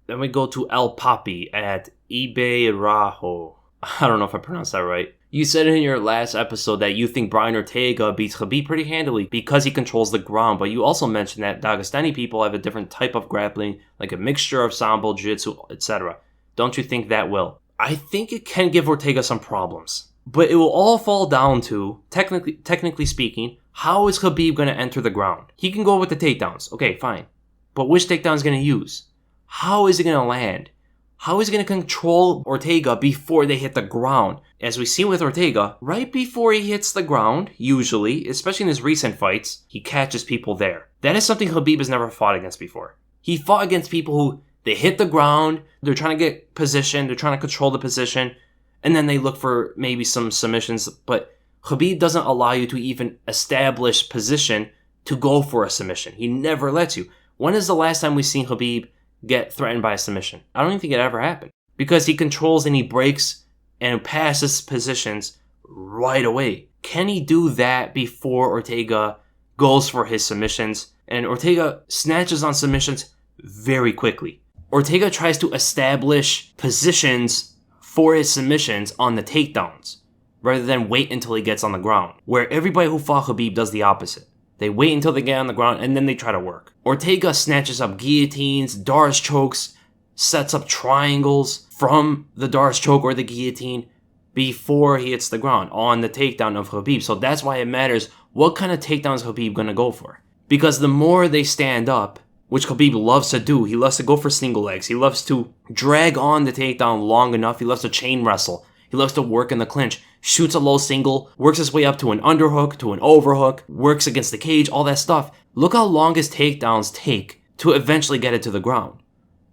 Then we go to El Papi at Ibeirajo. I don't know if I pronounced that right. You said in your last episode that you think Brian Ortega beats Khabib pretty handily because he controls the ground, but you also mentioned that Dagestani people have a different type of grappling, like a mixture of sambo, jiu-jitsu, etc. Don't you think that will? I think it can give Ortega some problems, but it will all fall down to, technically speaking, how is Khabib going to enter the ground? He can go with the takedowns, okay, fine, but which takedown is going to use? How is it going to land? How is he going to control Ortega before they hit the ground? As we see with Ortega, right before he hits the ground, usually, especially in his recent fights, he catches people there. That is something Khabib has never fought against before. He fought against people who, they hit the ground, they're trying to get position, they're trying to control the position, and then they look for maybe some submissions, but Khabib doesn't allow you to even establish position to go for a submission. He never lets you. When is the last time we've seen Khabib get threatened by a submission? I don't even think it ever happened. Because he controls and he breaks and passes positions right away. Can he do that before Ortega goes for his submissions? And Ortega snatches on submissions very quickly. Ortega tries to establish positions for his submissions on the takedowns, rather than wait until he gets on the ground. Where everybody who fought Khabib does the opposite. They wait until they get on the ground and then they try to work. Ortega snatches up guillotines, Darce chokes, sets up triangles from the Darce choke or the guillotine before he hits the ground on the takedown of Khabib. So that's why it matters what kind of takedown is Khabib going to go for. Because the more they stand up, which Khabib loves to do, he loves to go for single legs. He loves to drag on the takedown long enough. He loves to chain wrestle. He loves to work in the clinch, shoots a low single, works his way up to an underhook, to an overhook, works against the cage, all that stuff. Look how long his takedowns take to eventually get it to the ground.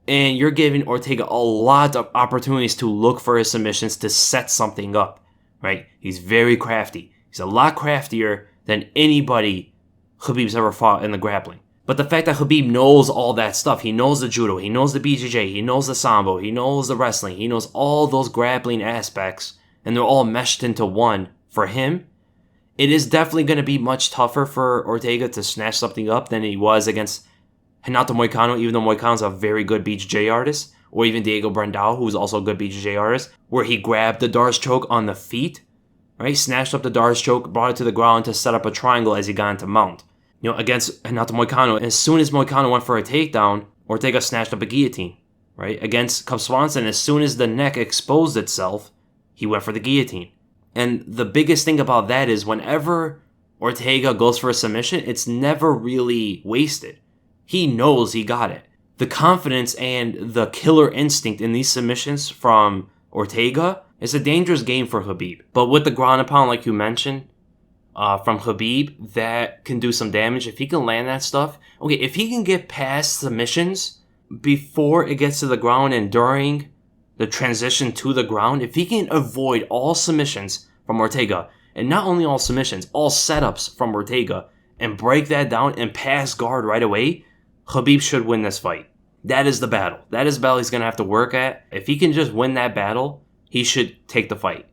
And you're giving Ortega a lot of opportunities to look for his submissions to set something up, right? He's very crafty. He's a lot craftier than anybody Khabib's ever fought in the grappling. But the fact that Khabib knows all that stuff, he knows the judo, he knows the BJJ, he knows the sambo, he knows the wrestling, he knows all those grappling aspects, and they're all meshed into one for him, it is definitely going to be much tougher for Ortega to snatch something up than he was against Renato Moicano, even though Moicano's a very good BJJ artist, or even Diego Brandao, who's also a good BJJ artist, where he grabbed the Darce choke on the feet, right? Snatched up the Darce choke, brought it to the ground to set up a triangle as he got into mount. You know, against Renato Moicano, as soon as Moicano went for a takedown, Ortega snatched up a guillotine, right? Against Cub Swanson, as soon as the neck exposed itself, he went for the guillotine. And the biggest thing about that is whenever Ortega goes for a submission, it's never really wasted. He knows he got it. The confidence and the killer instinct in these submissions from Ortega is a dangerous game for Khabib. But with the ground and pound, like you mentioned, from Khabib, that can do some damage. If he can land that stuff, okay, if he can get past submissions before it gets to the ground and during the transition to the ground, if he can avoid all submissions from Ortega, and not only all submissions, all setups from Ortega, and break that down and pass guard right away, Khabib should win this fight. That is the battle. That is the battle he's going to have to work at. If he can just win that battle, he should take the fight.